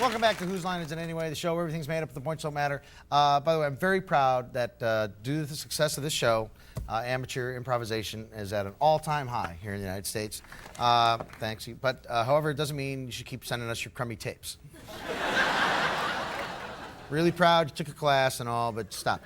Welcome back to Whose Line Is It Anyway, the show where everything's made up, the points don't matter. By the way, I'm very proud that due to the success of this show, amateur improvisation is at an all-time high here in the United States. Thanks. But however, it doesn't mean you should keep sending us your crummy tapes. Really proud you took a class and all, but stop.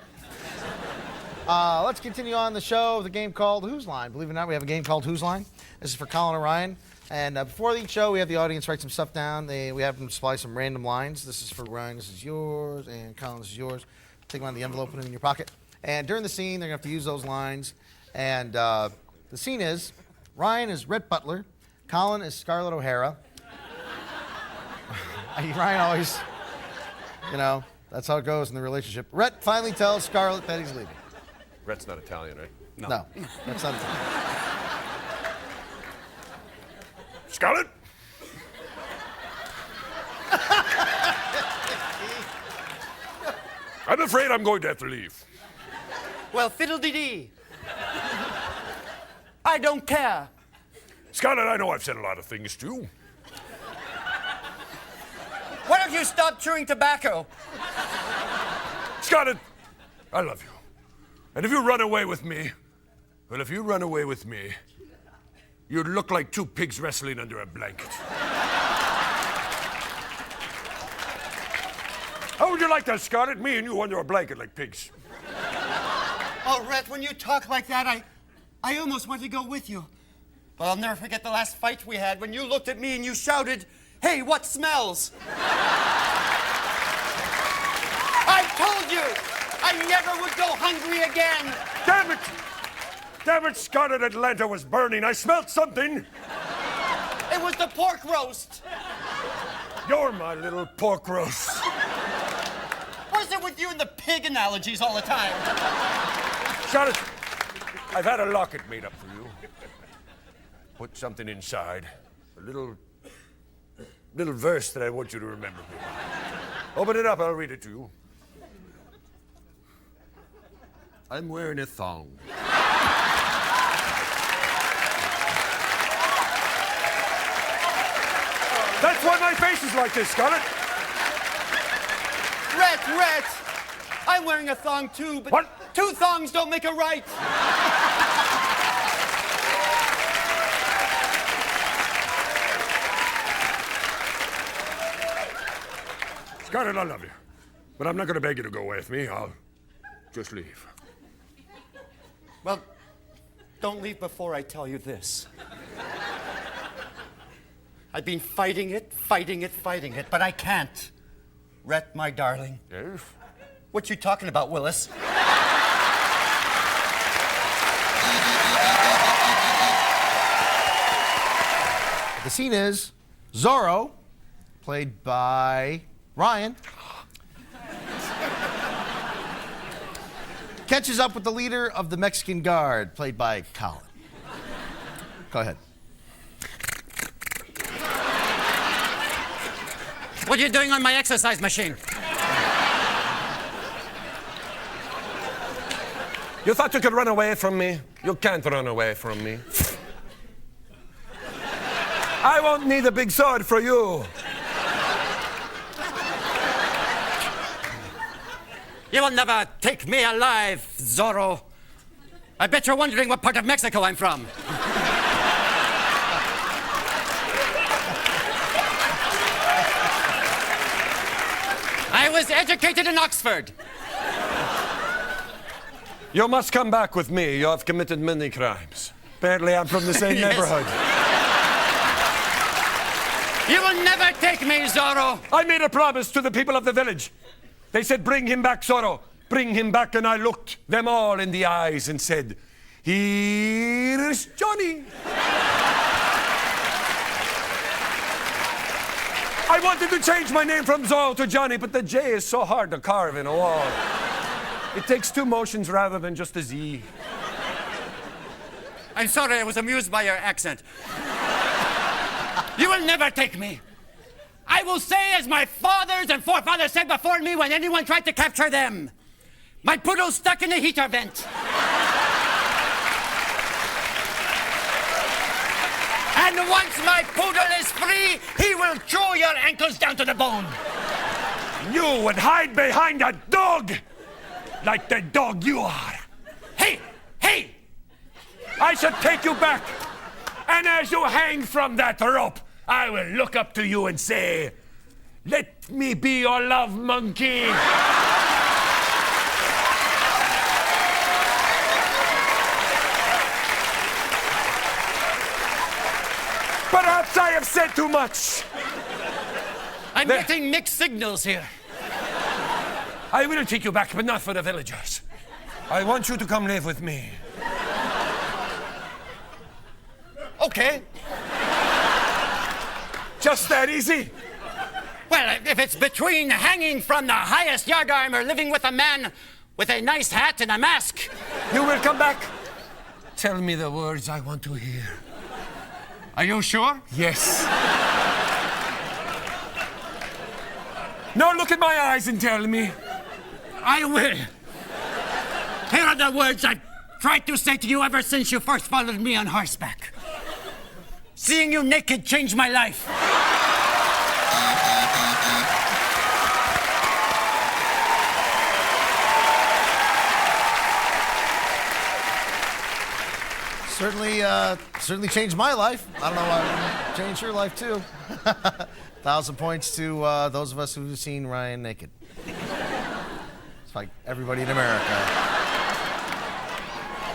Let's continue on the show with a game called Whose Line. Believe it or not, we have a game called Whose Line. This is for Colin and Ryan. And before each show, we have the audience write some stuff down. We have them supply some random lines. This is for Ryan, this is yours, and Colin, this is yours. Take them out of the envelope, put them in your pocket. And during the scene, they're going to have to use those lines. And the scene is, Ryan is Rhett Butler, Colin is Scarlett O'Hara. Ryan always, you know, that's how it goes in the relationship. Rhett finally tells Scarlett that he's leaving. Rhett's not Italian, right? No, that's not Italian. Scarlett? I'm afraid I'm going to have to leave. Well, fiddle-dee-dee. I don't care. Scarlett, I know I've said a lot of things to you. Why don't you stop chewing tobacco? Scarlett, I love you. And if you run away with me, well, if you run away with me, you'd look like two pigs wrestling under a blanket. How would you like that, Scarlett? Me and you under a blanket like pigs. Oh, Rhett, when you talk like that, I almost want to go with you. But I'll never forget the last fight we had when you looked at me and you shouted, "Hey, what smells?" I told you I never would go hungry again. Damn it! Damn it, Scarlett, Atlanta was burning. I smelled something. It was the pork roast. You're my little pork roast. What is it with you and the pig analogies all the time? Scarlett, I've had a locket made up for you. Put something inside. A little verse that I want you to remember. Open it up, I'll read it to you. I'm wearing a thong. That's why my face is like this, Scarlett. Rhett, I'm wearing a thong too, but What? Two thongs don't make a right. Scarlett, I love you. But I'm not going to beg you to go away with me. I'll just leave. Well, don't leave before I tell you this. I've been fighting it, but I can't. Rhett, my darling. Yes? What you talking about, Willis? The scene is Zorro, played by Ryan, catches up with the leader of the Mexican Guard, played by Colin. Go ahead. What are you doing on my exercise machine? You thought you could run away from me? You can't run away from me. I won't need a big sword for you. You will never take me alive, Zorro. I bet you're wondering what part of Mexico I'm from. I was educated in Oxford. You must come back with me. You have committed many crimes. Apparently, I'm from the same Yes. neighborhood. You will never take me, Zorro. I made a promise to the people of the village. They said, bring him back, Zorro. Bring him back. And I looked them all in the eyes and said, here's Johnny. I wanted to change my name from Zorro to Johnny, but the J is so hard to carve in a wall. It takes two motions rather than just a Z. I'm sorry, I was amused by your accent. You will never take me. I will say as my fathers and forefathers said before me when anyone tried to capture them. My poodle's stuck in a heater vent. And once my poodle is free, he will chew your ankles down to the bone. You would hide behind a dog like the dog you are. Hey! I shall take you back. And as you hang from that rope, I will look up to you and say, "Let me be your love monkey." Perhaps I have said too much. I'm getting mixed signals here. I will take you back, but not for the villagers. I want you to come live with me. Okay. Just that easy? Well, if it's between hanging from the highest yardarm or living with a man with a nice hat and a mask. You will come back. Tell me the words I want to hear. Are you sure? Yes. Now look at my eyes and tell me. I will. Here are the words I've tried to say to you ever since you first followed me on horseback. Seeing you naked changed my life. Certainly changed my life. I don't know why it wouldn't change your life too. 1,000 points to those of us who've seen Ryan naked. It's like everybody in America.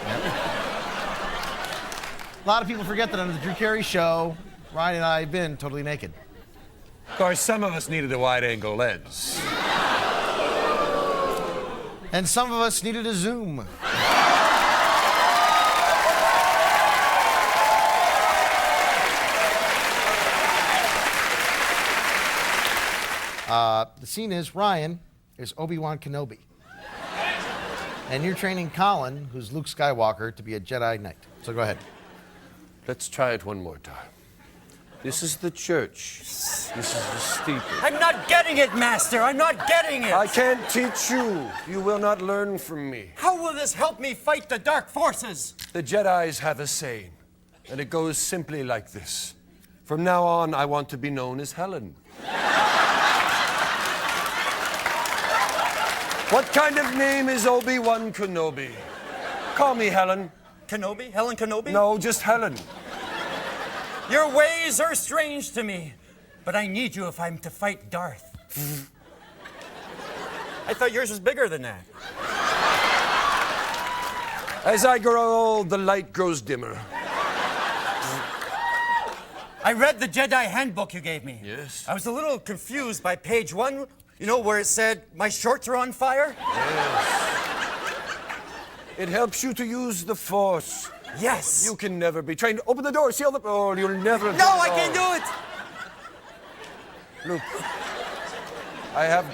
Yep. A lot of people forget that on the Drew Carey show, Ryan and I have been totally naked. Of course, some of us needed a wide-angle lens. And some of us needed a zoom. The scene is Ryan is Obi-Wan Kenobi. And you're training Colin, who's Luke Skywalker, to be a Jedi Knight. So go ahead. Let's try it one more time. This is the church. This is the steeple. I'm not getting it, Master. I'm not getting it. I can't teach you. You will not learn from me. How will this help me fight the dark forces? The Jedis have a saying, and it goes simply like this. From now on, I want to be known as Helen. What kind of name is Obi-Wan Kenobi? Call me Helen. Kenobi? Helen Kenobi? No, just Helen. Your ways are strange to me, but I need you if I'm to fight Darth. I thought yours was bigger than that. As I grow old, the light grows dimmer. I read the Jedi handbook you gave me. Yes. I was a little confused by page 1, you know, where it said, my shorts are on fire? Yes. It helps you to use the Force. Yes. You can never be trained. Open the door, seal the door. You'll never. No, I can't do it. Luke, I have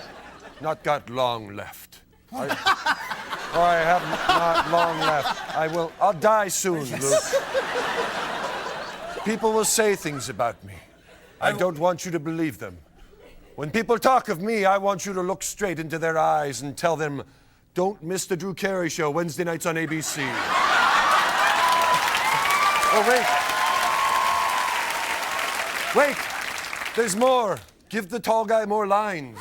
not got long left. I have not long left. I'll die soon, Luke. People will say things about me. I don't want you to believe them. When people talk of me, I want you to look straight into their eyes and tell them, don't miss the Drew Carey Show Wednesday nights on ABC. Oh, wait. Wait, there's more. Give the tall guy more lines.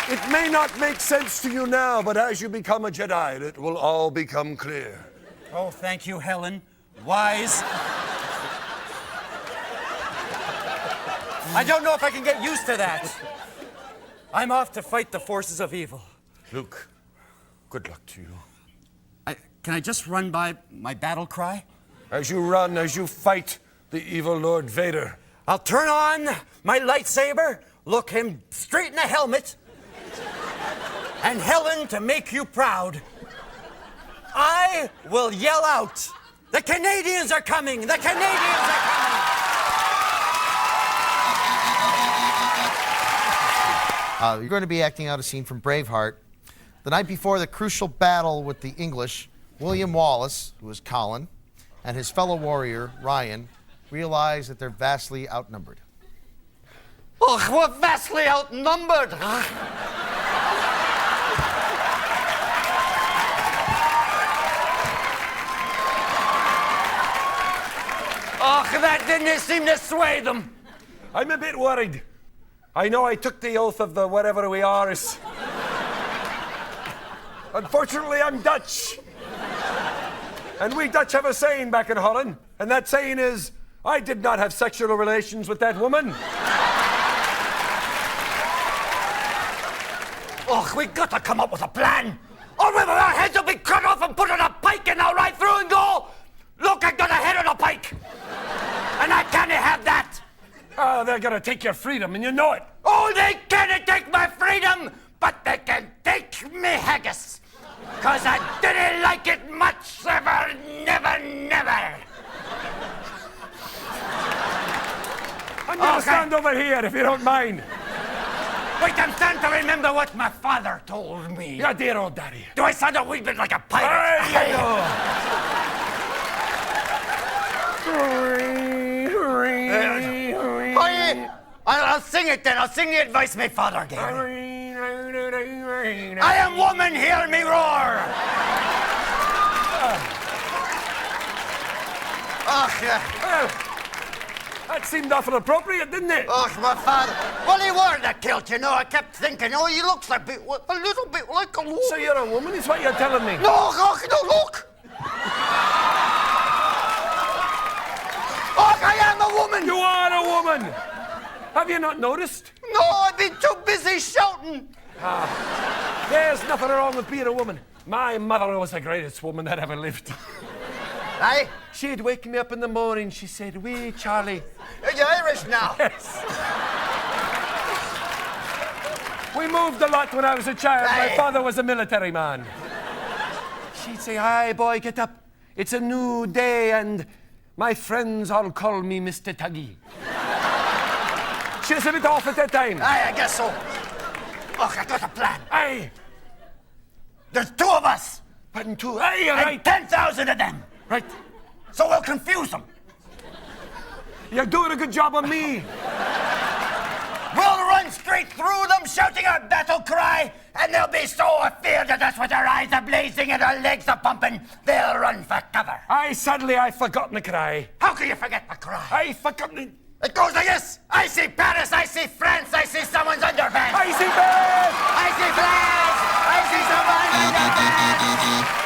It may not make sense to you now, but as you become a Jedi, it will all become clear. Oh, thank you, Helen. Wise. I don't know if I can get used to that. I'm off to fight the forces of evil. Luke, good luck to you. Can I just run by my battle cry? As you run, as you fight the evil Lord Vader. I'll turn on my lightsaber, look him straight in the helmet, and Helen, to make you proud, I will yell out, the Canadians are coming! The Canadians are coming! You're going to be acting out a scene from Braveheart. The night before the crucial battle with the English, William Wallace, who is Colin, and his fellow warrior, Ryan, realize that they're vastly outnumbered. Oh, we're vastly outnumbered! Oh, that didn't seem to sway them. I'm a bit worried. I know I took the oath of the whatever we are. Unfortunately, I'm Dutch. And we Dutch have a saying back in Holland, and that saying is, I did not have sexual relations with that woman. Oh, we got to come up with a plan. Or whether our heads will be cut off and put on a pike and now right through and go, look, I got a head on a pike. And I can't have that. Oh, they're gonna take your freedom, and you know it. Oh, they can't take my freedom, but they can take me haggis. Cause I didn't like it much, ever, never, never. I'm gonna stand over here, if you don't mind. Wait, I'm starting to remember what my father told me. Your dear old daddy. Do I sound a wee bit like a pirate? There you go. Oh, yeah. I'll sing it then. I'll sing the advice my father gave me. I am woman, hear me roar. Oh, yeah. Well, that seemed awful appropriate, didn't it? Oh, my father. Well, he wore the kilt, you know. I kept thinking, oh, he looks a little bit like a woman. So you're a woman, is what you're telling me? No, look. Oh, I am a woman. You are a woman. Have you not noticed? No, I've been too busy shouting. There's nothing wrong with being a woman. My mother was the greatest woman that ever lived. Aye? She'd wake me up in the morning. She said, "Wee Charlie." Are you Irish now? Yes. We moved a lot when I was a child. Aye. My father was a military man. She'd say, "Aye, boy, get up. It's a new day, and my friends all call me Mr. Tuggy." She was a bit off at that time. Aye, I guess so. Look, I got a plan. Aye. There's two of us. Pardon two. Aye, And right. 10,000 of them. Right. So we'll confuse them. You're doing a good job on me. We'll run straight through them, shouting our battle cry, and they'll be so afeard of us with their eyes are blazing and our legs are pumping, they'll run for cover. Aye, sadly, I've forgotten the cry. How can you forget the cry? I've forgotten it. It goes like this. I see Paris, I see France, I see someone's underpants. I see birds. I see flags, I see someone's underpants.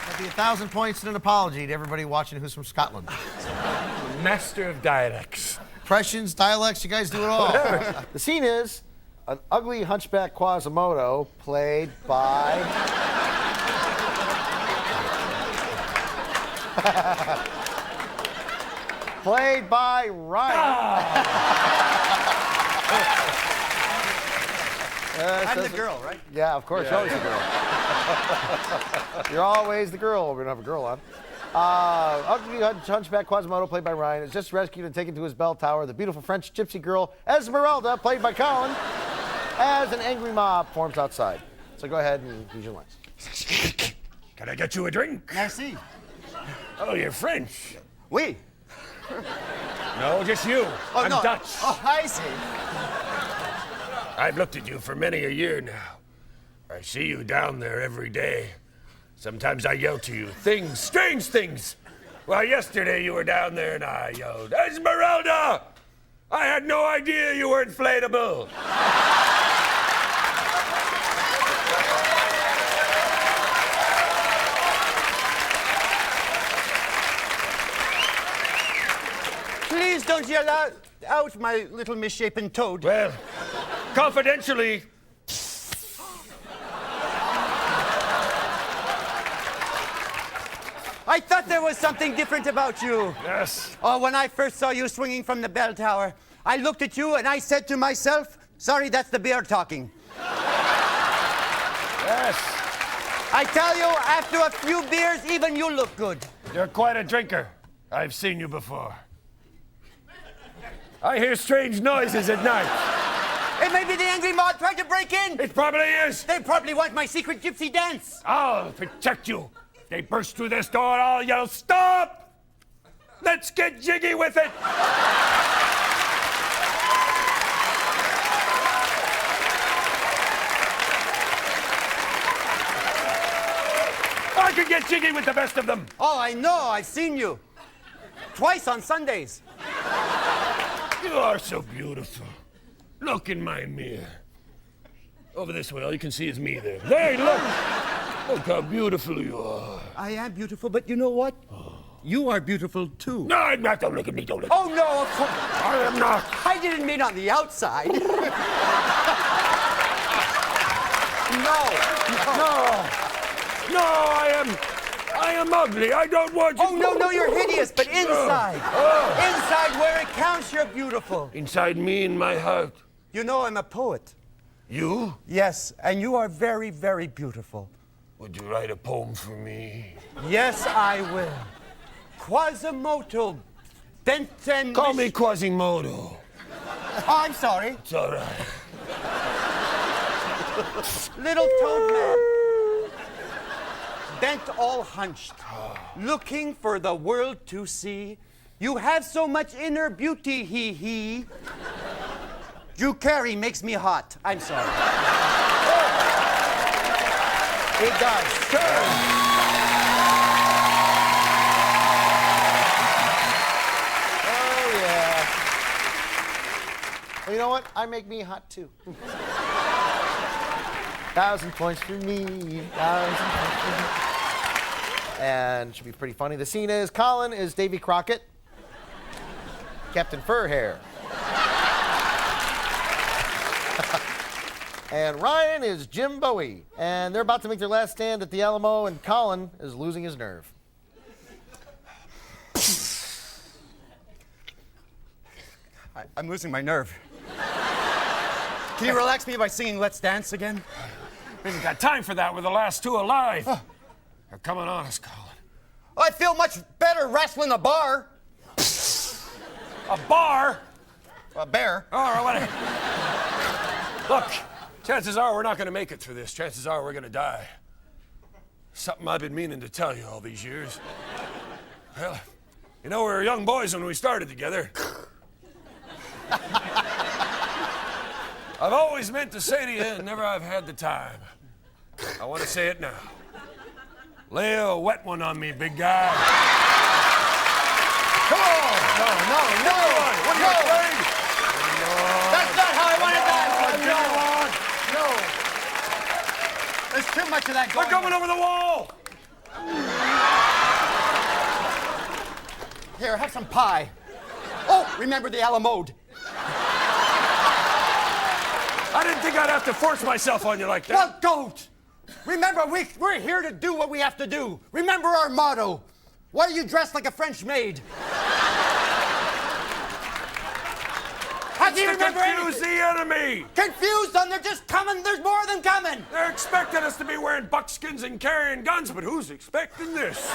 That'd be 1,000 points and an apology to everybody watching who's from Scotland. Master of dialects. Impressions, dialects, you guys do it all. The scene is an ugly hunchback Quasimodo played by... played by Ryan. I'm the girl, right? Yeah, of course, you're always the girl. You're always the girl. We don't have a girl on. Ugly hunchback Quasimodo, played by Ryan, is just rescued and taken to his bell tower. The beautiful French gypsy girl, Esmeralda, played by Colin, as an angry mob forms outside. So go ahead and use your lines. Can I get you a drink? Merci. Oh, you're French. Oui. No, just you. Oh, I'm no. Dutch. Oh, I see. I've looked at you for many a year now. I see you down there every day. Sometimes I yell to you things, strange things. Well, yesterday you were down there and I yelled, "Esmeralda! I had no idea you were inflatable." Please don't yell out, my little misshapen toad. Well, confidentially, I thought there was something different about you. yes. Oh, when I first saw you swinging from the bell tower, I looked at you and I said to myself, sorry, that's the beer talking. Yes. I tell you, after a few beers, even you look good. You're quite a drinker. I've seen you before. I hear strange noises at night. It may be the angry mob trying to break in. It probably is. They probably want my secret gypsy dance. I'll protect you. If they burst through this door, I'll yell, "Stop! Let's get jiggy with it!" I could get jiggy with the best of them. Oh, I know. I've seen you. Twice on Sundays. You are so beautiful. Look in my mirror. Over this way, all you can see is me there. Hey, look! Look how beautiful you are. I am beautiful, but you know what? You are beautiful, too. No, I'm not. Don't look at me. Don't look. Oh, no, of course. I am not. I didn't mean on the outside. No. No, I am ugly. I don't want you. Oh, no, you're hideous, but inside. Inside where it counts, you're beautiful. Inside me, in my heart. You know I'm a poet. You? Yes, and you are very, very beautiful. Would you write a poem for me? Yes, I will. Quasimodo. Call me Quasimodo. Oh, I'm sorry. It's all right. Little toad man. Bent all hunched, looking for the world to see. You have so much inner beauty, he. Drew Carey makes me hot. I'm sorry. He does. Oh, yeah. Well, you know what? I make me hot, too. 1,000 points for me. 1,000 points for me. And it should be pretty funny. The scene is Colin is Davy Crockett, Captain Furhair. And Ryan is Jim Bowie. And they're about to make their last stand at the Alamo, and Colin is losing his nerve. I'm losing my nerve. Can you relax me by singing Let's Dance again? We haven't got time for that. We're the last two alive. They're coming on us, Colin. I feel much better wrestling a bar. A bar? A bear. All right, whatever. Look, chances are we're not going to make it through this. Chances are we're going to die. Something I've been meaning to tell you all these years. Well, you know, we were young boys when we started together. I've always meant to say to you, and never I've had the time. I want to say it now. Lay a wet one on me, big guy. Come on! No. What are you afraid? That's not how I want to dance. No. There's too much of that We're going coming over the wall! Here, have some pie. Oh, remember the Alamo. I didn't think I'd have to force myself on you like that. Well, don't. Remember, we're here to do what we have to do. Remember our motto. Why are you dressed like a French maid? How do you remember Confuse anything? the enemy! Confuse them. They're just coming. There's more of them coming. They're expecting us to be wearing buckskins and carrying guns, but who's expecting this? See,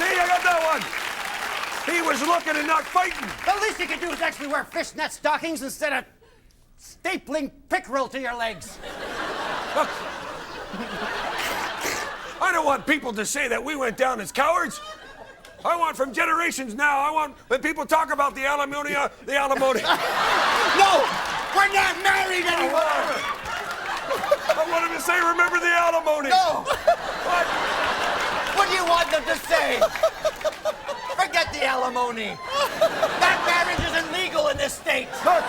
I got that one. He was looking and not fighting. The least you can do is actually wear fishnet stockings instead of stapling pickerel to your legs. Look, I don't want people to say that we went down as cowards. I want from generations now, when people talk about the alimony. No, we're not married anymore. I want them to say, remember the alimony. No. What? What do you want them to say? Forget the alimony. That marriage isn't legal in this state. Look.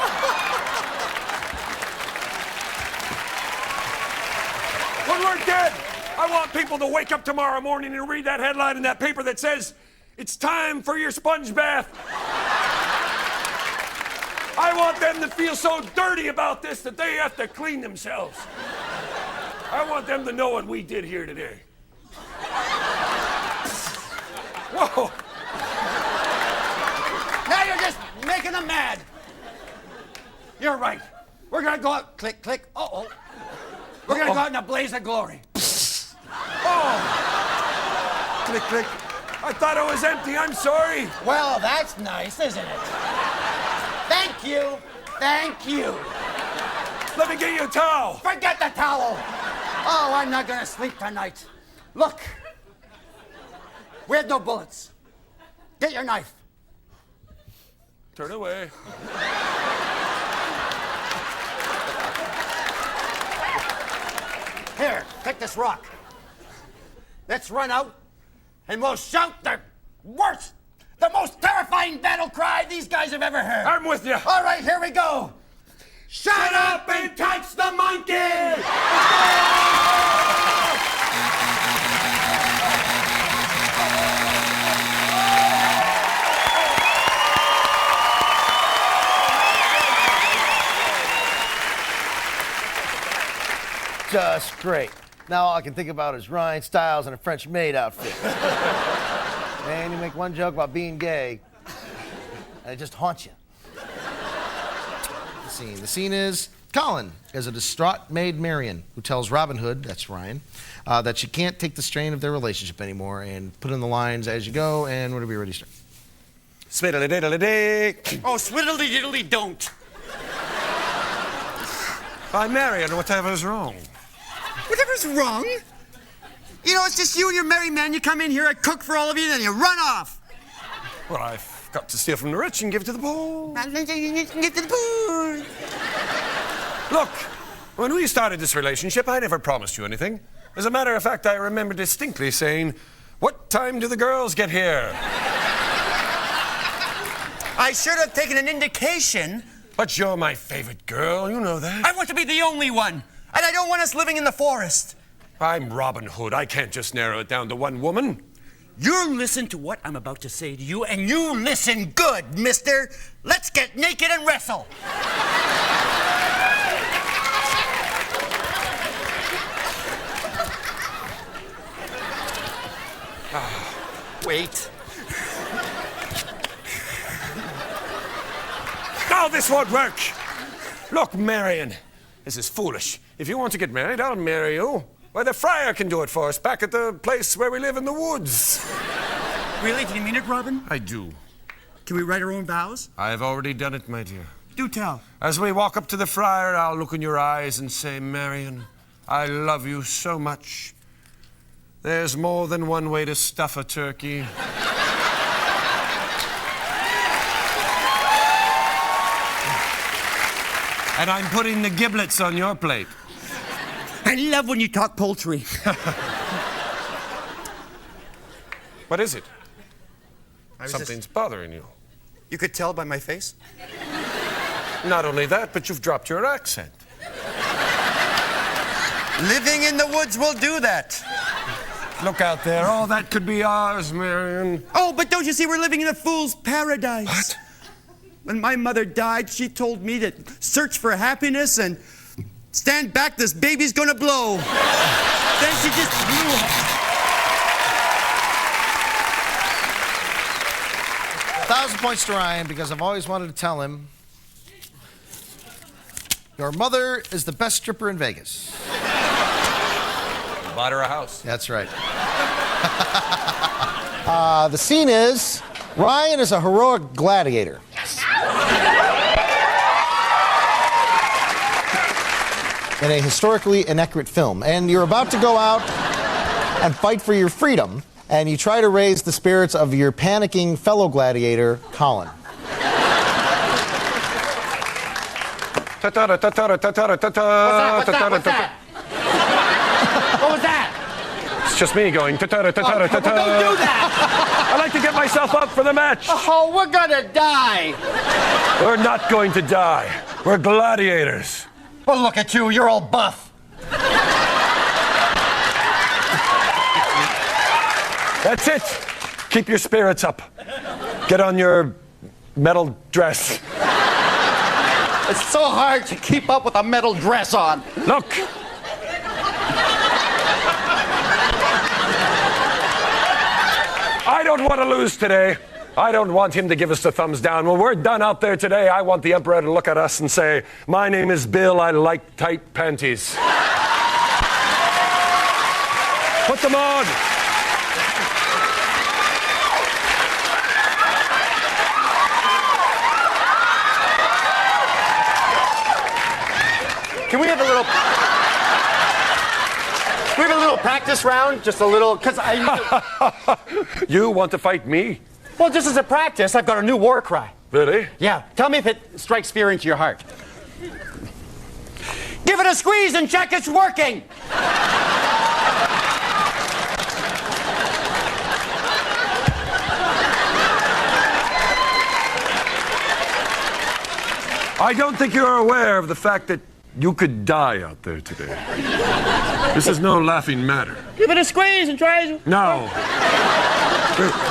When we're dead, I want people to wake up tomorrow morning and read that headline in that paper that says, "It's time for your sponge bath." I want them to feel so dirty about this that they have to clean themselves. I want them to know what we did here today. Whoa. Now you're just making them mad. You're right. We're gonna go out, click, click, uh-oh. We're gonna go out in a blaze of glory. Oh! Click, click. I thought it was empty. I'm sorry. Well, that's nice, isn't it? Thank you. Thank you. Let me get you a towel. Forget the towel. Oh, I'm not gonna sleep tonight. Look. We have no bullets. Get your knife. Turn away. this rock. Let's run out and we'll shout the worst, the most terrifying battle cry these guys have ever heard. I'm with you. All right, here we go. Shut up and touch the monkey! Just great. Now all I can think about is Ryan Stiles in a French maid outfit. And you make one joke about being gay, and it just haunts you. The scene is Colin is a distraught maid Marion who tells Robin Hood, that's Ryan, that she can't take the strain of their relationship anymore, and put in the lines as you go, and whenever you're ready to start. Swiddly-diddly-dee. Oh, swiddly-diddly don't. Why, Marion, whatever's wrong? Whatever's wrong? You know, it's just you and your merry man. You come in here, I cook for all of you, then you run off. Well, I've got to steal from the rich and give to the poor. Give to the poor. Look, when we started this relationship, I never promised you anything. As a matter of fact, I remember distinctly saying, "What time do the girls get here?" I should have taken an indication. But you're my favorite girl, you know that. I want to be the only one, and I don't want us living in the forest. I'm Robin Hood. I can't just narrow it down to one woman. You listen to what I'm about to say to you, and you listen good, mister. Let's get naked and wrestle. Wait. No, this won't work. Look, Marion, this is foolish. If you want to get married, I'll marry you. Why, the friar can do it for us back at the place where we live in the woods. Really? Do you mean it, Robin? I do. Can we write our own vows? I've already done it, my dear. Do tell. As we walk up to the friar, I'll look in your eyes and say, Marion, I love you so much. There's more than one way to stuff a turkey. And I'm putting the giblets on your plate. I love when you talk poultry. What is it? Something's Something's bothering you. You could tell by my face? Not only that, but you've dropped your accent. Living in the woods will do that. Look out there. Oh, that could be ours, Marion. Oh, but don't you see we're living in a fool's paradise? What? When my mother died, she told me to search for happiness and stand back, this baby's gonna blow. Then she just blew. 1,000 points to Ryan because I've always wanted to tell him your mother is the best stripper in Vegas. Bought her a house. That's right. The scene is Ryan is a heroic gladiator. In a historically inaccurate film, and you're about to go out and fight for your freedom, and you try to raise the spirits of your panicking fellow gladiator, Colin. What's that? What was that? It's just me going ta-ta-ta-ta-ta-ta. Don't do that! I like to get myself up for the match. Oh, we're gonna die! We're not going to die. We're gladiators. Well, look at you, you're all buff. That's it. Keep your spirits up. Get on your metal dress. It's so hard to keep up with a metal dress on. Look. I don't want to lose today. I don't want him to give us the thumbs down. When we're done out there today, I want the Emperor to look at us and say, my name is Bill, I like tight panties. Put them on. Can we have a little... We have a little practice round, just a little, because I... You want to fight me? Well, just as a practice, I've got a new war cry. Really? Yeah, tell me if it strikes fear into your heart. Give it a squeeze and check it's working! I don't think you're aware of the fact that you could die out there today. This is no laughing matter. Give it a squeeze and try it. No.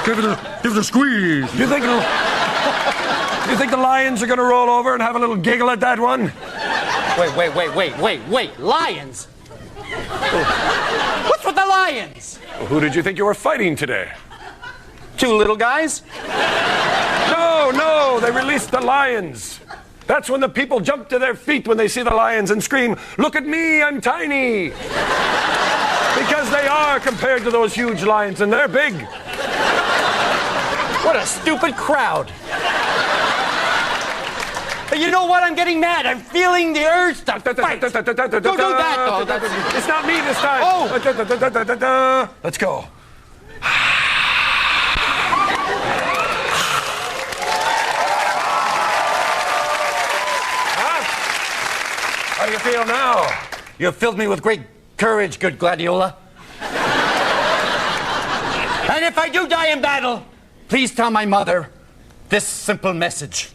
Give it a squeeze. You think the lions are going to roll over and have a little giggle at that one? Wait. Lions? What's with the lions? Well, who did you think you were fighting today? 2 little guys? No, they released the lions. That's when the people jump to their feet when they see the lions and scream, "Look at me, I'm tiny." Because they are compared to those huge lions, and they're big. What a stupid crowd. But you know what? I'm getting mad. I'm feeling the urge to fight. Don't do that, though. It's not me this time. Oh. Let's go. How do you feel now? You have filled me with great courage, good Gladiola. And if I do die in battle, please tell my mother this simple message.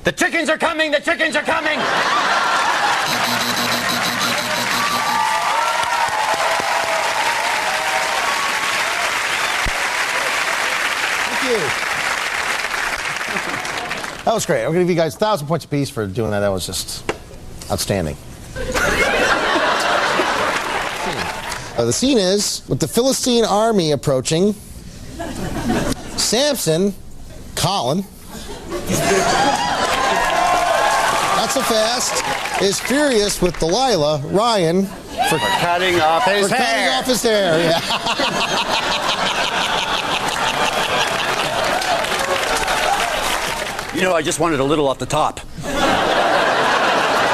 The chickens are coming! The chickens are coming! Thank you. That was great. I'm going to give you guys 1,000 points apiece for doing that. That was just outstanding. The scene is, with the Philistine army approaching, Samson, Colin, not so fast, is furious with Delilah, Ryan, for Cutting off his hair. cutting off his hair. Yeah. You know, I just wanted a little off the top.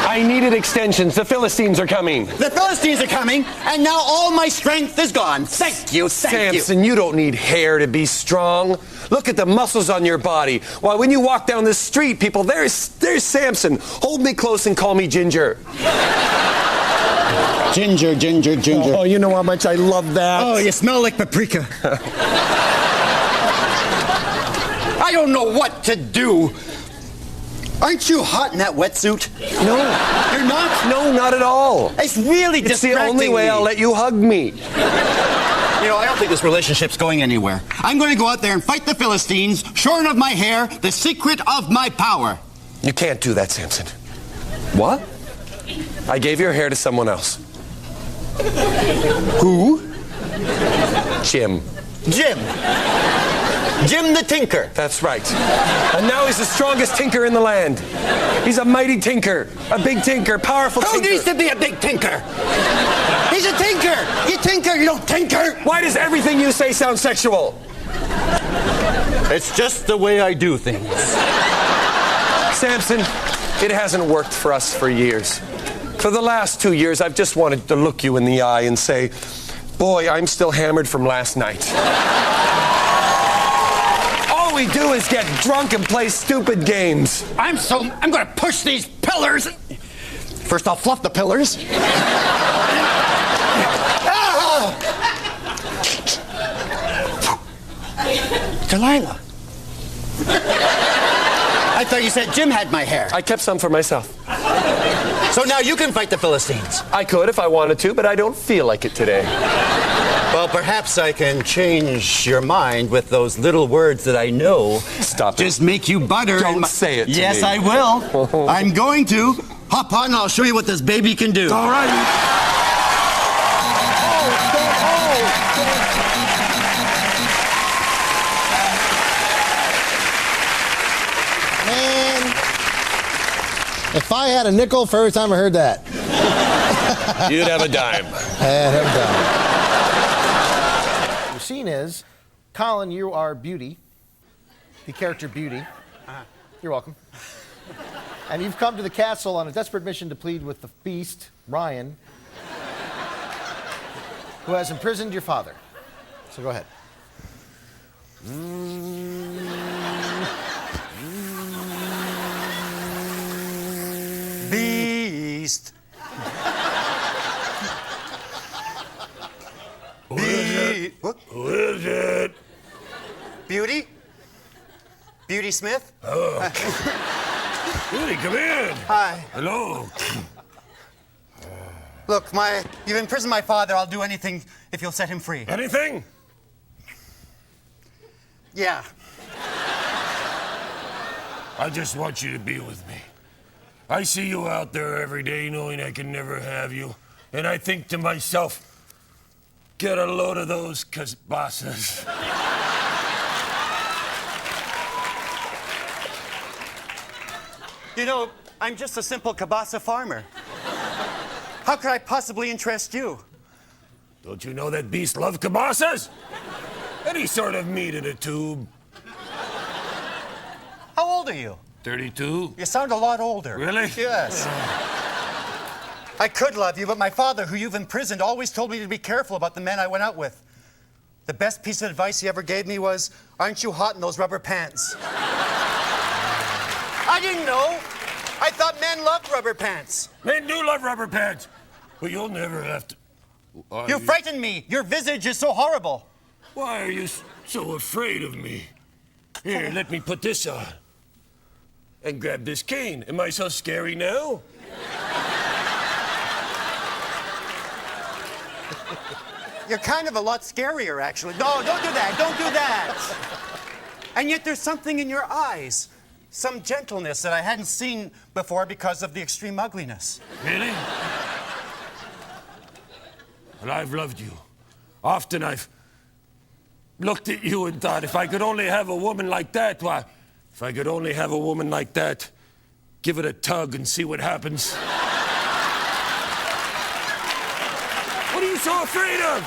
I needed extensions. The Philistines are coming. The Philistines are coming, and now all my strength is gone. Thank you. Samson, you don't need hair to be strong. Look at the muscles on your body. Why, when you walk down the street, people, there's Samson. Hold me close and call me Ginger. Ginger. Oh, you know how much I love that. Oh, you smell like paprika. I don't know what to do. Aren't you hot in that wetsuit? No. You're not? No, not at all. It's really It's the distracting only way me. I'll let you hug me. You know, I don't think this relationship's going anywhere. I'm going to go out there and fight the Philistines, shorn of my hair, the secret of my power. You can't do that, Samson. What? I gave your hair to someone else. Who? Jim. Jim the Tinker. That's right. And now he's the strongest tinker in the land. He's a mighty tinker, a big tinker, powerful Who tinker. needs to be a big tinker? He's a tinker. You tinker, you don't tinker. Why does everything you say sound sexual? It's just the way I do things. Samson, it hasn't worked for us for years. For the last 2 years, I've just wanted to look you in the eye and say, boy, I'm still hammered from last night. All we do is get drunk and play stupid games. I'm gonna push these pillars. First I'll fluff the pillars. Delilah. I thought you said Jim had my hair. I kept some for myself. So now you can fight the Philistines. I could if I wanted to, but I don't feel like it today. Well, perhaps I can change your mind with those little words that I know. Stop it. Just make you butter. Don't say it to yes, me. I will. I'm going to. Hop on and I'll show you what this baby can do. All right. Man, if I had a nickel for every time I heard that. You'd have a dime. And I'm done. The scene is, Colin, you are Beauty, the character Beauty. You're welcome. And you've come to the castle on a desperate mission to plead with the beast, Ryan, who has imprisoned your father. So go ahead. Beast. Who is it? Beauty? Beauty Smith? Really, come in. Hi. Hello. Look, you've imprisoned my father. I'll do anything if you'll set him free. Anything? Yeah. I just want you to be with me. I see you out there every day knowing I can never have you. And I think to myself, get a load of those bosses. You know, I'm just a simple kielbasa farmer. How could I possibly interest you? Don't you know that beasts love kielbasas? Any sort of meat in a tube. How old are you? 32? You sound a lot older. Really? Yes. I could love you, but my father, who you've imprisoned, always told me to be careful about the men I went out with. The best piece of advice he ever gave me was, aren't you hot in those rubber pants? I didn't know. I thought men loved rubber pants. Men do love rubber pants, but you'll never have to. You frighten me. Your visage is so horrible. Why are you so afraid of me? Here, let me put this on. And grab this cane. Am I so scary now? You're kind of a lot scarier, actually. No, don't do that. Don't do that. And yet there's something in your eyes. Some gentleness that I hadn't seen before because of the extreme ugliness. Really? Well, I've loved you. Often I've looked at you and thought, if I could only have a woman like that, why, if I could only have a woman like that, give it a tug and see what happens. What are you so afraid of?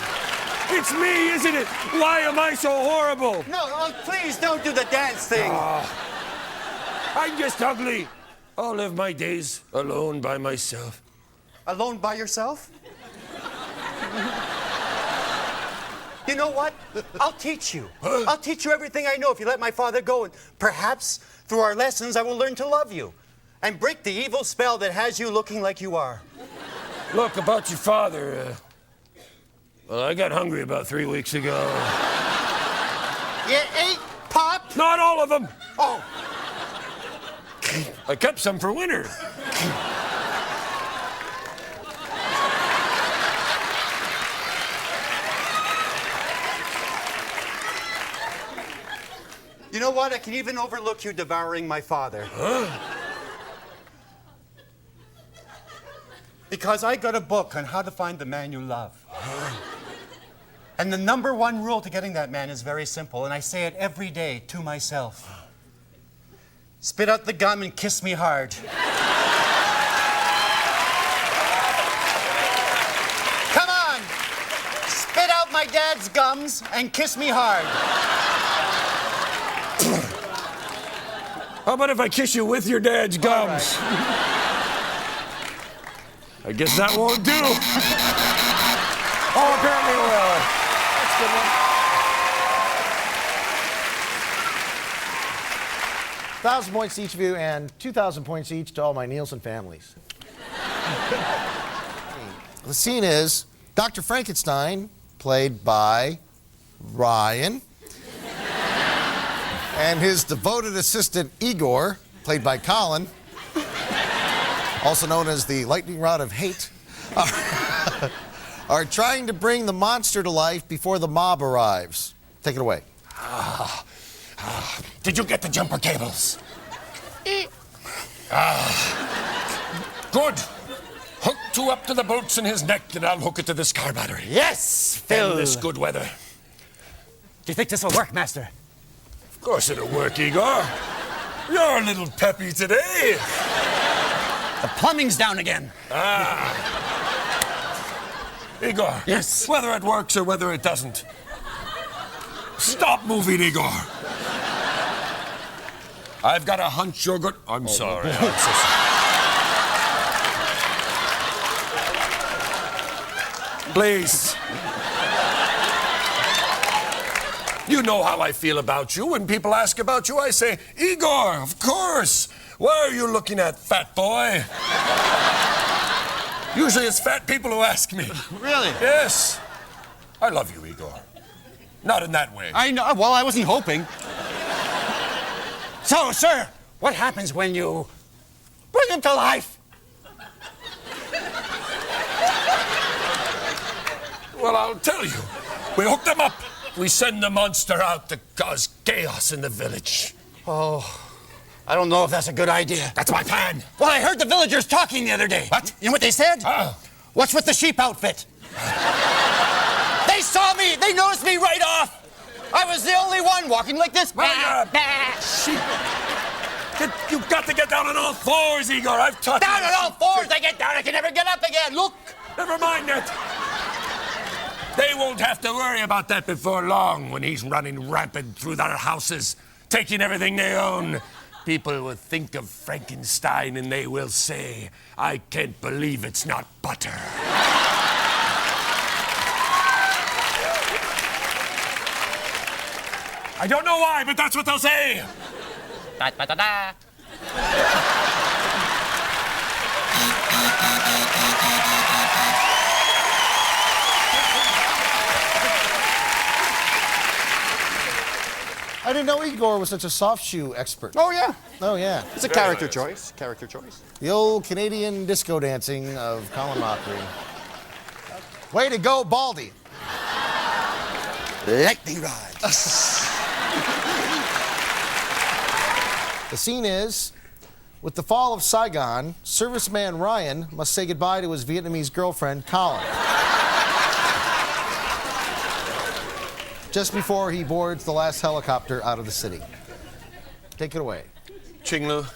It's me, isn't it? Why am I so horrible? No, please don't do the dance thing. I'm just ugly. I'll live my days alone by myself. Alone by yourself? You know what? I'll teach you. Huh? I'll teach you everything I know if you let my father go. And perhaps through our lessons, I will learn to love you and break the evil spell that has you looking like you are. Look, about your father, well, I got hungry about 3 weeks ago. You ate pop? Not all of them. Oh. I kept some for winter. You know what? I can even overlook you devouring my father. Huh? Because I got a book on how to find the man you love. And the #1 rule to getting that man is very simple, and I say it every day to myself. Spit out the gum and kiss me hard. Come on! Spit out my dad's gums and kiss me hard. How about if I kiss you with your dad's gums? I guess that won't do. Oh, apparently it will. That's a good one. 1,000 points to each of you and 2,000 points each to all my Nielsen families. The scene is Dr. Frankenstein, played by Ryan, and his devoted assistant Igor, played by Colin, also known as the lightning rod of hate, are trying to bring the monster to life before the mob arrives. Take it away. Did you get the jumper cables? Good. Hook 2 up to the bolts in his neck, and I'll hook it to this car battery. Yes, Phil. In this good weather. Do you think this will work, Master? Of course it'll work, Igor. You're a little peppy today. The plumbing's down again. Igor. Yes? Whether it works or whether it doesn't. Stop moving, Igor. I've got a hunch you're good. I'm sorry. I'm so sorry. Please. You know how I feel about you. When people ask about you, I say, Igor, of course. Why are you looking at, fat boy? Usually it's fat people who ask me. Really? Yes. I love you, Igor. Not in that way. I know. Well, I wasn't hoping. So, sir, what happens when you Bring him to life. Well, I'll tell you. We hook them up. We send the monster out to cause chaos in the village. Oh, I don't know if that's a good idea. That's my plan. Well, I heard the villagers talking the other day. What? You know what they said? What's with the sheep outfit? They saw me. They noticed me right off. I was the only one walking like this. Sheep. You've got to get down on all fours, Igor. I've taught you. Down on all fours. I get down. I can never get up again. Look. Never mind that. They won't have to worry about that before long when he's running rampant through their houses, taking everything they own. People will think of Frankenstein and they will say, I can't believe it's not butter. I don't know why, but that's what they'll say. Da, da, da, da. I didn't know Igor was such a soft shoe expert. Oh, yeah. Oh, yeah. It's a character choice. Character choice. The old Canadian disco dancing of Colin Mockery. Way to go, Baldy. Lightning rod. The scene is, with the fall of Saigon, serviceman Ryan must say goodbye to his Vietnamese girlfriend, Colin. Just before he boards the last helicopter out of the city. Take it away. Chinglu,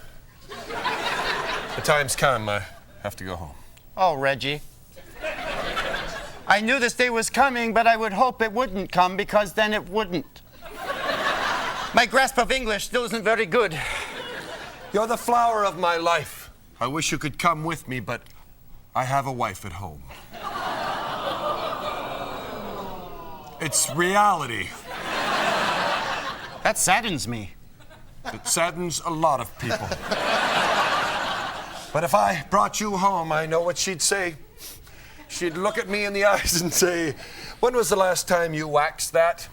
the time's come. I have to go home. Oh, Reggie. I knew this day was coming, but I would hope it wouldn't come because then it wouldn't. My grasp of English still isn't very good. You're the flower of my life. I wish you could come with me, but I have a wife at home. It's reality. That saddens me. It saddens a lot of people. But if I brought you home, I know what she'd say. She'd look at me in the eyes and say, when was the last time you waxed that?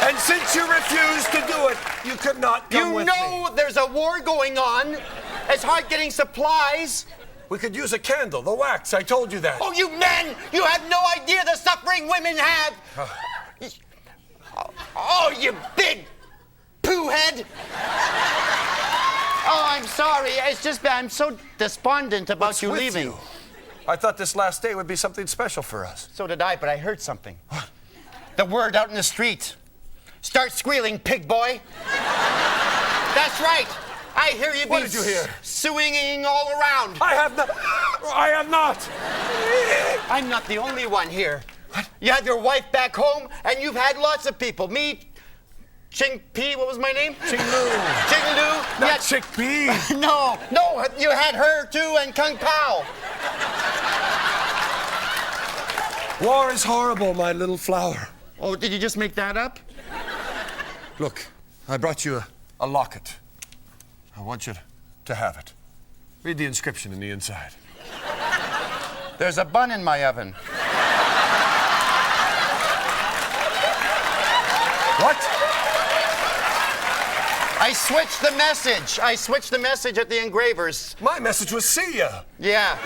And since you refused to do it, you could not come with me. You know there's a war going on. It's hard getting supplies. We could use a candle, the wax, I told you that. Oh, you men! You have no idea the suffering women have. Oh, you big poo head. Oh, I'm sorry. It's just I'm so despondent about What's you with leaving. you? I thought this last day would be something special for us. So did I, but I heard something. What? The word out in the street. Start squealing, pig boy. That's right. I hear you. What did you hear? Swinging all around. I have not. I have not. I'm not the only one here. What? You have your wife back home, and you've had lots of people. Me, Ching P, what was my name? Ching Lu. Ching Lu. Not Chickpea. No, you had her too, and Kung Pao. War is horrible, my little flower. Oh, did you just make that up? Look, I brought you a locket. I want you to have it. Read the inscription in the inside. There's a bun in my oven. What? I switched the message. I switched the message at the engravers. My message was see ya. Yeah.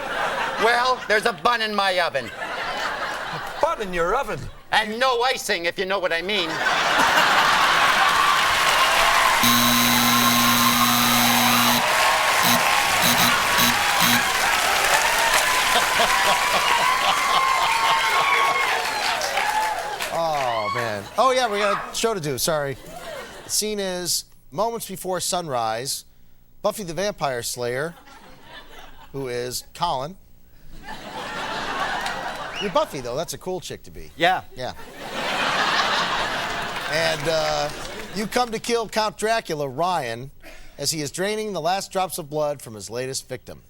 Well, there's a bun in my oven. A bun in your oven. And no icing, if you know what I mean. Oh, man. Oh, yeah, we got a show to do. Sorry. The scene is moments before sunrise. Buffy the Vampire Slayer, who is Colin. You're Buffy, though. That's a cool chick to be. Yeah. Yeah. And you come to kill Count Dracula, Ryan, as he is draining the last drops of blood from his latest victim.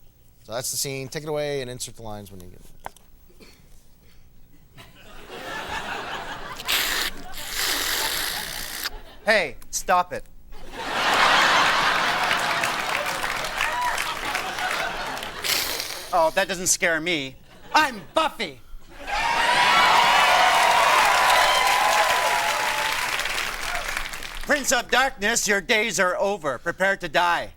So that's the scene. Take it away and insert the lines when you get it. Hey, stop it. Oh, that doesn't scare me. I'm Buffy. Prince of Darkness, your days are over. Prepare to die.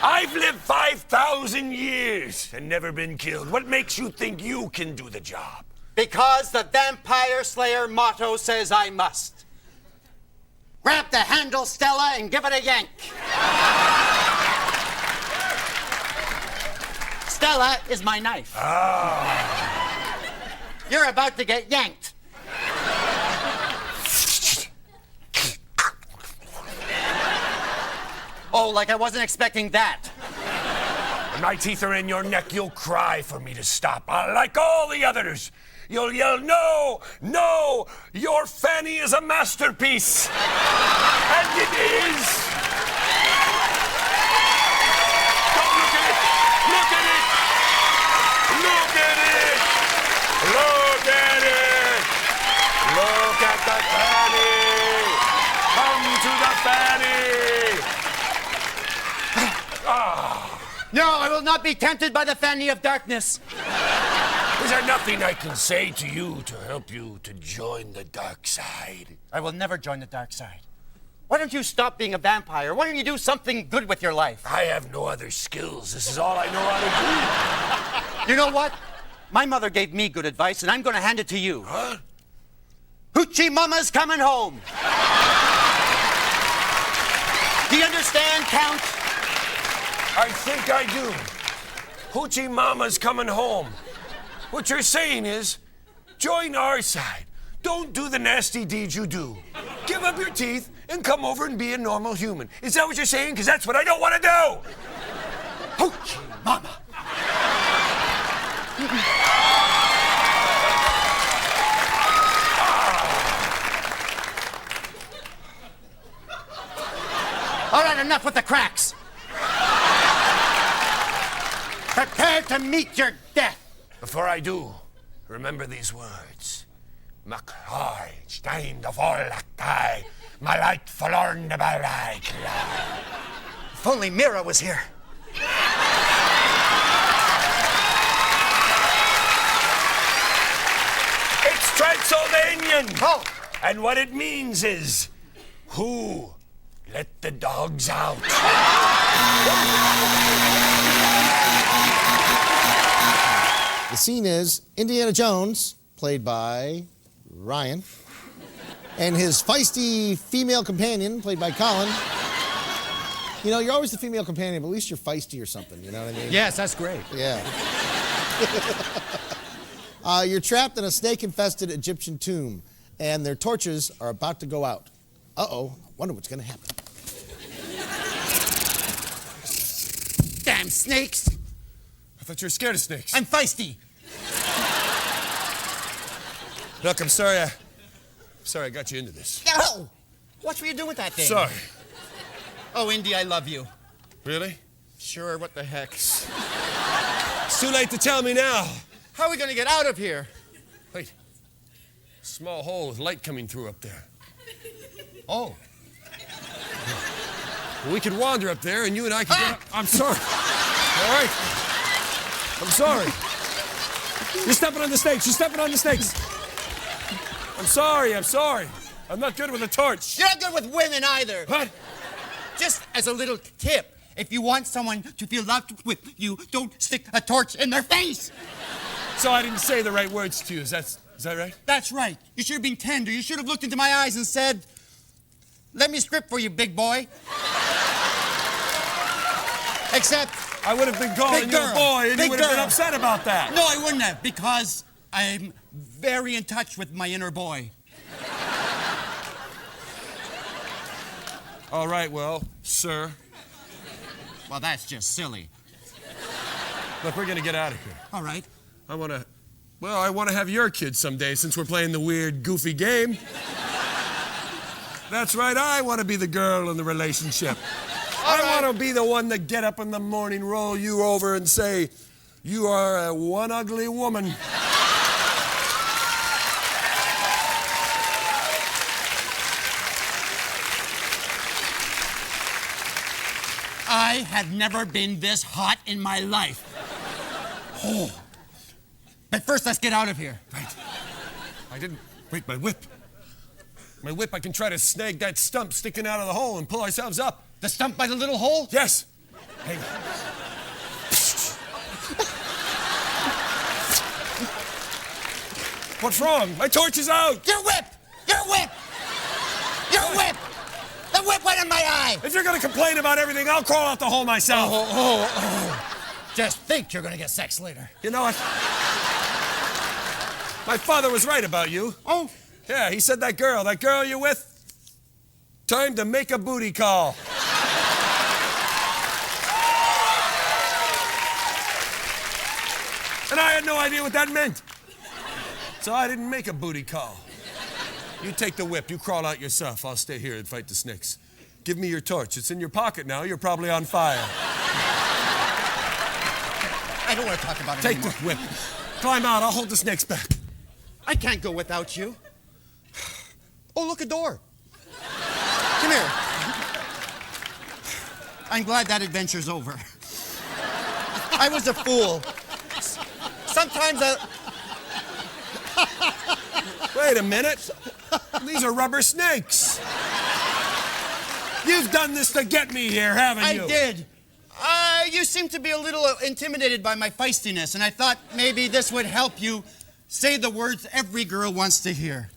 I've lived 5,000 years and never been killed. What makes you think you can do the job? Because the Vampire Slayer motto says I must. Grab the handle, Stella, and give it a yank. Stella is my knife. Ah. You're about to get yanked. Oh, like I wasn't expecting that. When my teeth are in your neck, you'll cry for me to stop. Like all the others. You'll yell, no, no, your fanny is a masterpiece. And it is. Don't look at it. Look at it. Look at it. Look at it. Look at the fanny. Come to the fanny. No, I will not be tempted by the fanny of darkness. Is there nothing I can say to you to help you to join the dark side? I will never join the dark side. Why don't you stop being a vampire? Why don't you do something good with your life? I have no other skills. This is all I know how to do. You know what? My mother gave me good advice, and I'm going to hand it to you. Huh? Hoochie Mama's coming home. Do you understand, Count? I think I do. Hoochie Mama's coming home. What you're saying is, join our side. Don't do the nasty deeds you do. Give up your teeth and come over and be a normal human. Is that what you're saying? Because that's what I don't want to do. Hoochie Mama. All right, enough with the cracks. Prepare to meet your death. Before I do, remember these words. Makhai, stein de volaktai, malait forlorn de balai. If only Mira was here. It's Transylvanian. Oh. And what it means is, who let the dogs out? The scene is Indiana Jones, played by Ryan, and his feisty female companion, played by Colin. You know, you're always the female companion, but at least you're feisty or something, you know what I mean? Yes, that's great. Yeah. You're trapped in a snake-infested Egyptian tomb, and their torches are about to go out. Uh-oh, I wonder what's gonna happen. Damn snakes. I thought you were scared of snakes. I'm feisty. Look, I'm sorry I got you into this. No! What were you doing with that thing? Sorry. Oh, Indy, I love you. Really? Sure, what the heck? It's too late to tell me now. How are we gonna get out of here? Wait. Small hole with light coming through up there. Oh. Well, we could wander up there and you and I could get up. I'm sorry. All right? I'm sorry. You're stepping on the snakes. You're stepping on the snakes. I'm sorry. I'm not good with a torch. You're not good with women either. What? Just as a little tip, if you want someone to feel loved with you, don't stick a torch in their face. So I didn't say the right words to you. Is that right? That's right. You should have been tender. You should have looked into my eyes and said, "Let me strip for you, big boy." Except I would have been calling Big you girl. a boy and Big you would have been girl. upset about that. no, I wouldn't have, because I'm very in touch with my inner boy. All right, well, sir. Well, that's just silly. Look, we're gonna get out of here. All right. I wanna have your kid someday since we're playing the weird, goofy game. That's right, I wanna be the girl in the relationship. I wanna be the one that get up in the morning, roll you over and say, "You are a one ugly woman." I have never been this hot in my life. Oh. But first, let's get out of here. Right. I didn't break my whip. My whip, I can try to snag that stump sticking out of the hole and pull ourselves up. The stump by the little hole? Yes. Hey. What's wrong? My torch is out. Your whip! Your whip! Your whip! The whip went in my eye! If you're gonna complain about everything, I'll crawl out the hole myself. Just think you're gonna get sex later. You know what? My father was right about you. Oh. Yeah, he said that girl you're with, time to make a booty call. And I had no idea what that meant. So I didn't make a booty call. You take the whip, you crawl out yourself. I'll stay here and fight the snakes. Give me your torch. It's in your pocket now. You're probably on fire. I don't want to talk about it Take anymore. the whip. Climb out. I'll hold the snakes back. I can't go without you. Oh, look, a door. Come here. I'm glad that adventure's over. I was a fool. Sometimes Wait a minute. These are rubber snakes. You've done this to get me here, haven't you? I did. You seem to be a little intimidated by my feistiness, and I thought maybe this would help you say the words every girl wants to hear.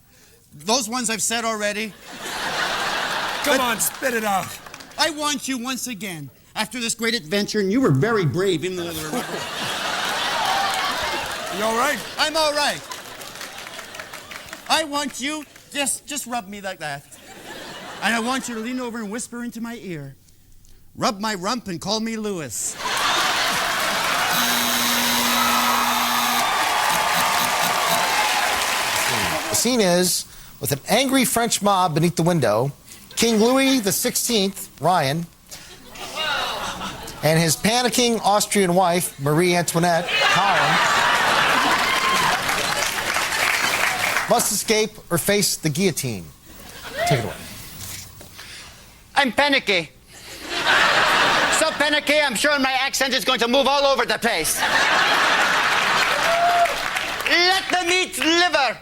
Those ones I've said already. Come on, spit it out. I want you once again, after this great adventure, and you were very brave, even though they were rubber. You all right? I'm all right. I want you, just rub me like that. And I want you to lean over and whisper into my ear. Rub my rump and call me Louis. The scene is, with an angry French mob beneath the window, King Louis XVI, Ryan, and his panicking Austrian wife, Marie Antoinette, Colin, must escape or face the guillotine. Take it away. I'm panicky. So panicky, I'm sure my accent is going to move all over the place. Let them eat liver.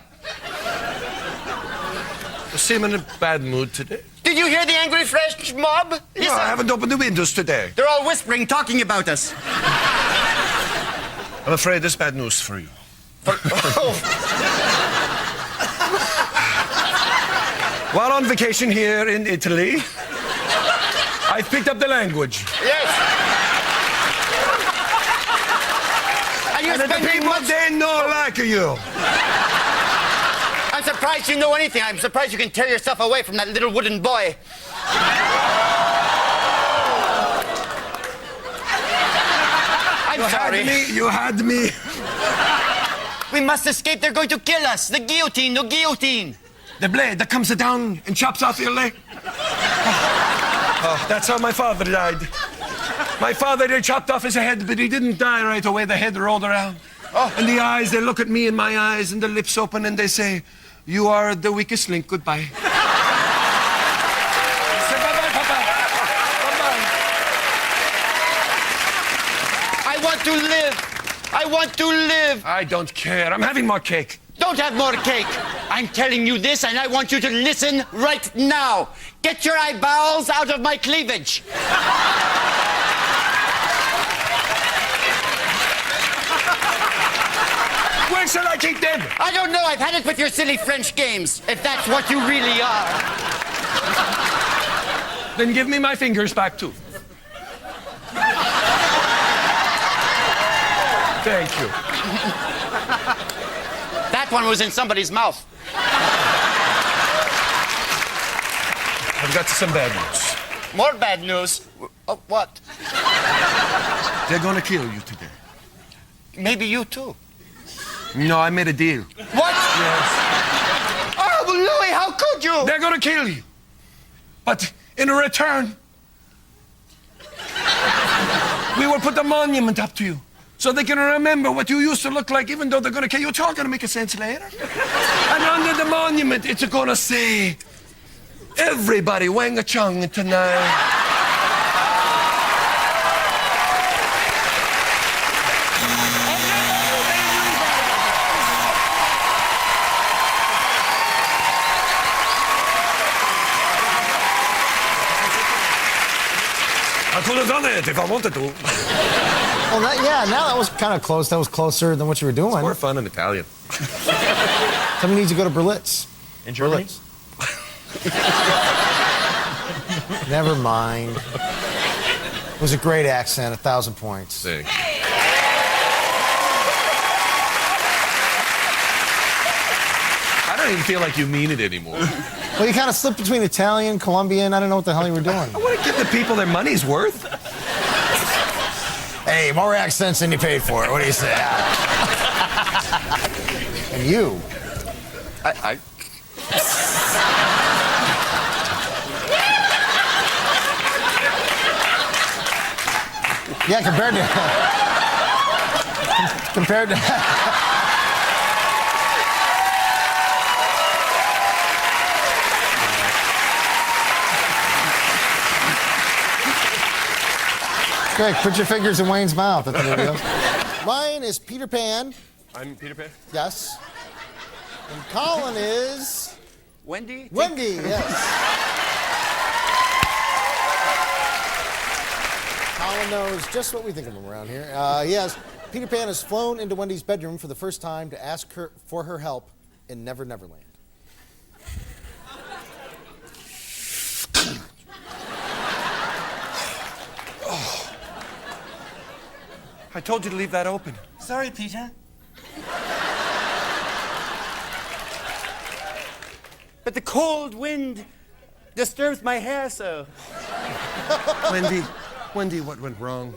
You seem in a bad mood today. Did you hear the angry French mob? No, I haven't opened the windows today. They're all whispering, talking about us. I'm afraid there's bad news for you. While on vacation here in Italy, I picked up the language. Yes. And you're And the spending people, much... they know like you. I'm surprised you know anything. I'm surprised you can tear yourself away from that little wooden boy. I'm sorry. You had me. We must escape. They're going to kill us. The guillotine, the guillotine. The blade that comes down and chops off your leg. Oh, that's how my father died. My father, they chopped off his head, but he didn't die right away. The head rolled around. Oh. And the eyes, they look at me in my eyes, and the lips open, and they say, "You are the weakest link. Goodbye." Say bye-bye, Papa. Bye-bye. I want to live. I want to live. I don't care. I'm having more cake. Don't have more cake. I'm telling you this, and I want you to listen right now. Get your eyeballs out of my cleavage. Where shall I keep them? I don't know. I've had it with your silly French games, if that's what you really are. Then give me my fingers back, too. Thank you. That one was in somebody's mouth. I've got some bad news. More bad news. What? They're gonna kill you today. Maybe you too. No, I made a deal. What? Yes. Oh, Louis, how could you? They're gonna kill you. But in return, we will put a monument up to you so they can remember what you used to look like, even though they're gonna kill you. It's all gonna make a sense later. And under the monument, it's gonna say, "Everybody wang a chung tonight." I could have done it if I wanted to. Well, now that was kind of close. That was closer than what you were doing. More fun in Italian. Somebody needs to go to Berlitz. In Germany? Never mind. It was a great accent, 1,000 points. Thanks. I don't even feel like you mean it anymore. Well, you kind of slipped between Italian, Colombian. I don't know what the hell you were doing. I want to give the people their money's worth. Hey, more accents than you paid for it. What do you say? And you. Yeah, compared to... Greg, put your fingers in Wayne's mouth. That's what it is. Ryan is Peter Pan. I'm Peter Pan? Yes. And Colin is... Wendy? Wendy, yes. Colin knows just what we think of him around here. Yes, Peter Pan has flown into Wendy's bedroom for the first time to ask her for her help in Never Never Land. I told you to leave that open. Sorry, Peter. But the cold wind disturbs my hair so. Wendy, what went wrong?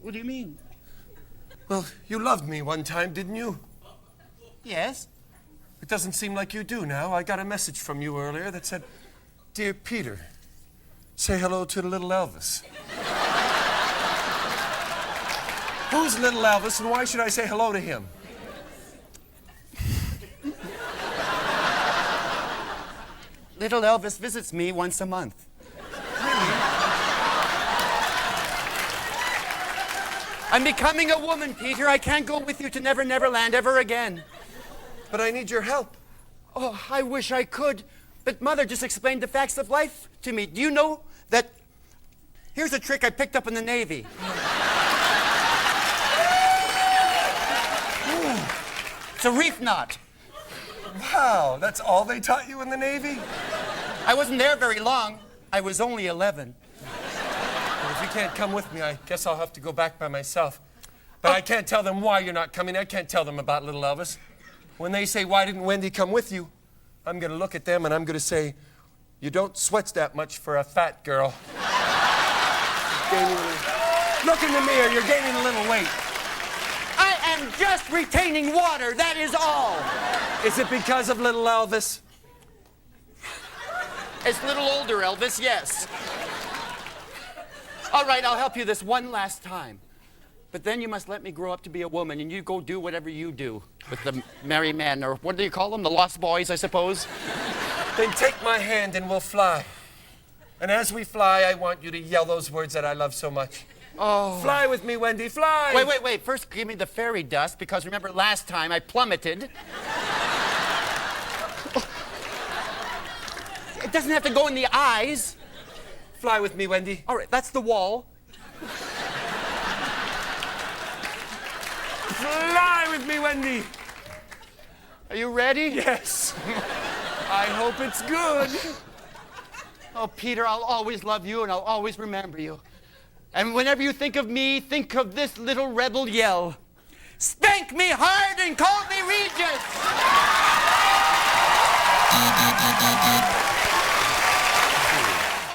What do you mean? Well, you loved me one time, didn't you? Yes. It doesn't seem like you do now. I got a message from you earlier that said, "Dear Peter, say hello to little Elvis." Who's little Elvis, and why should I say hello to him? Little Elvis visits me once a month. I'm becoming a woman, Peter. I can't go with you to Never Never Land ever again. But I need your help. Oh, I wish I could. But Mother just explained the facts of life to me. Do you know that... Here's a trick I picked up in the Navy. It's a reef knot. Wow, that's all they taught you in the Navy? I wasn't there very long. I was only 11. Well, if you can't come with me, I guess I'll have to go back by myself. But I can't tell them why you're not coming. I can't tell them about little Elvis. When they say, "Why didn't Wendy come with you?" I'm going to look at them and I'm going to say, "You don't sweat that much for a fat girl." Look in the mirror, you're gaining a little weight. I am just retaining water, that is all. Is it because of little Elvis? It's little older, Elvis, yes. All right, I'll help you this one last time. But then you must let me grow up to be a woman, and you go do whatever you do with the merry men, or what do you call them? The Lost Boys, I suppose? Then take my hand and we'll fly. And as we fly, I want you to yell those words that I love so much. Oh. Fly with me, Wendy, fly! Wait. First, give me the fairy dust, because remember last time I plummeted. It doesn't have to go in the eyes. Fly with me, Wendy. All right, that's the wall. Fly with me, Wendy. Are you ready? Yes. I hope it's good. Oh, Peter, I'll always love you and I'll always remember you. And whenever you think of me, think of this little rebel yell. Spank me hard and call me Regis!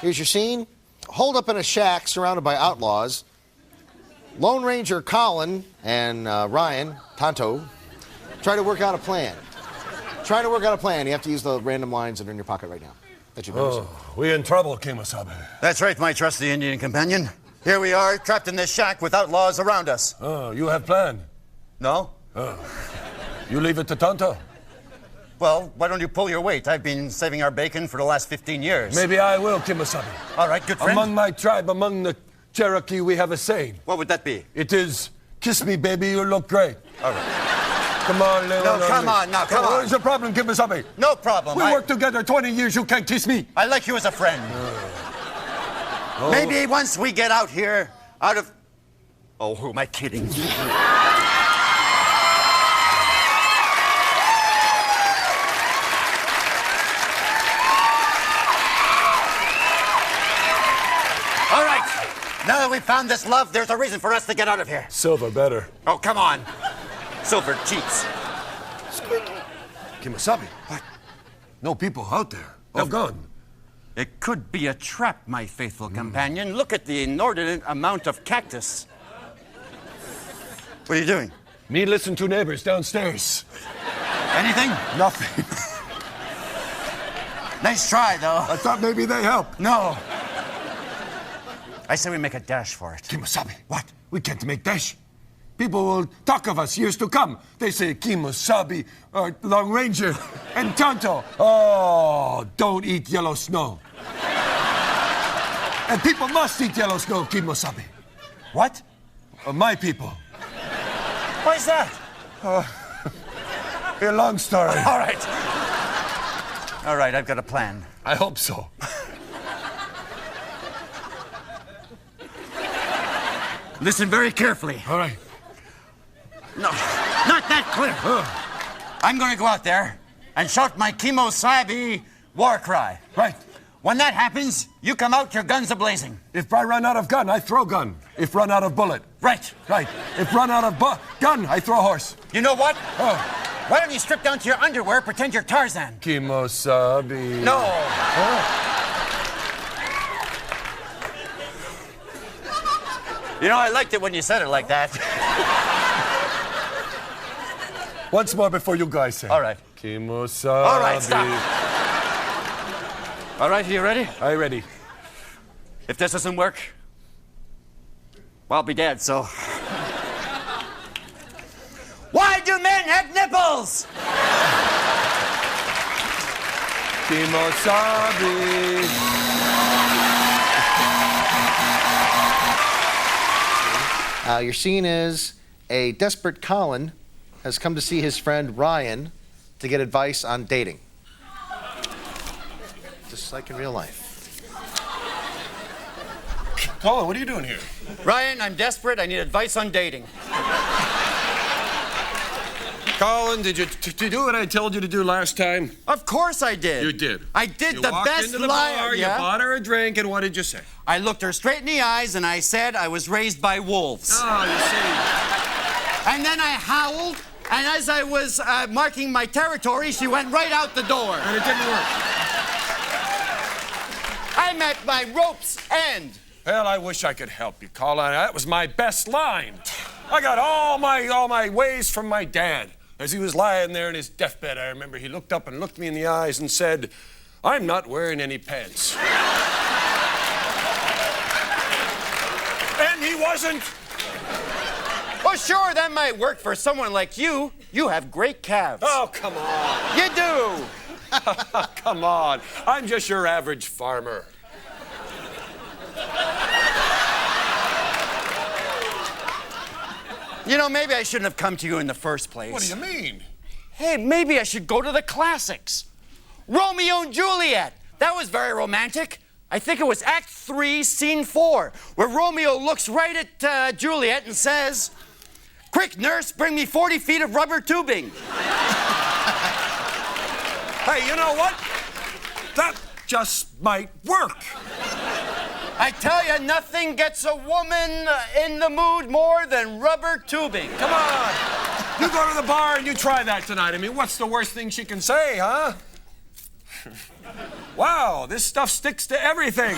Here's your scene. Holed up in a shack surrounded by outlaws. Lone Ranger Colin and Ryan, Tonto, try to work out a plan. You have to use the random lines that are in your pocket right now. That you've never seen. We in trouble, Kemosabe. That's right, my trusty Indian companion. Here we are, trapped in this shack with outlaws around us. Oh, you have plan? No? You leave it to Tonto? Well, why don't you pull your weight? I've been saving our bacon for the last 15 years. Maybe I will, Kemosabe. All right, good friend. Among my tribe, among the Cherokee, we have a saying. What would that be? It is, "Kiss me, baby, you look great." All right. Come on, little. No, come on, now, come on. What is the problem, Kemosabe? No problem. We worked together 20 years, you can't kiss me. I like you as a friend. Maybe once we get out here, out of... Oh, who am I kidding? All right. Now that we've found this love, there's a reason for us to get out of here. Silver better. Oh, come on. Silver cheats. Kemosabe. What? No people out there. All gone. It could be a trap, my faithful companion. Look at the inordinate amount of cactus. What are you doing? Me listen to neighbors downstairs. Anything? Nothing. Nice try, though. I thought maybe they help. No. I say we make a dash for it. Kemosabe. What? We can't make dash. People will talk of us years to come. They say Kemosabe, Long Ranger, and Tonto. Oh, don't eat yellow snow. And people must eat yellow snow, Kemosabe. What? My people. Why is that? A long story. All right. All right, I've got a plan. I hope so. Listen very carefully. All right. No, not that clear. I'm going to go out there and shout my Kemosabe war cry. Right. When that happens, you come out, your guns a-blazing. If I run out of gun, I throw gun. If run out of bullet. Right. Right. If run out of gun, I throw horse. You know what? Oh. Why don't you strip down to your underwear, pretend you're Tarzan? Kemosabe. No. You know, I liked it when you said it like that. Once more before you guys say. All right. Kemosabe. All right, stop. All right, you ready? I ready. If this doesn't work, well, I'll be dead, so... Why do men have nipples? Kemosabe. Your scene is a desperate Colin has come to see his friend Ryan to get advice on dating. Just like in real life. Colin, what are you doing here? Ryan, I'm desperate. I need advice on dating. Colin, did you do what I told you to do last time? Of course I did. You did. I did You the walked best into the lie. bar, Yeah? You bought her a drink, and what did you say? I looked her straight in the eyes and I said I was raised by wolves. Oh, you see. And then I howled, and as I was marking my territory, she went right out the door. And it didn't work. I'm at my rope's end. Well, I wish I could help you, Colin. That was my best line. I got all my ways from my dad. As he was lying there in his deathbed, I remember he looked up and looked me in the eyes and said, "I'm not wearing any pants." And he wasn't. Well, sure, that might work for someone like you. You have great calves. Oh, come on. You do. Come on. I'm just your average farmer. You know, maybe I shouldn't have come to you in the first place. What do you mean? Hey, maybe I should go to the classics. Romeo and Juliet. That was very romantic. I think it was Act 3, Scene 4, where Romeo looks right at Juliet and says, "Quick, nurse, bring me 40 feet of rubber tubing." Hey, you know what? That just might work. I tell you, nothing gets a woman in the mood more than rubber tubing. Come on. You go to the bar and you try that tonight. I mean, what's the worst thing she can say, huh? Wow, this stuff sticks to everything.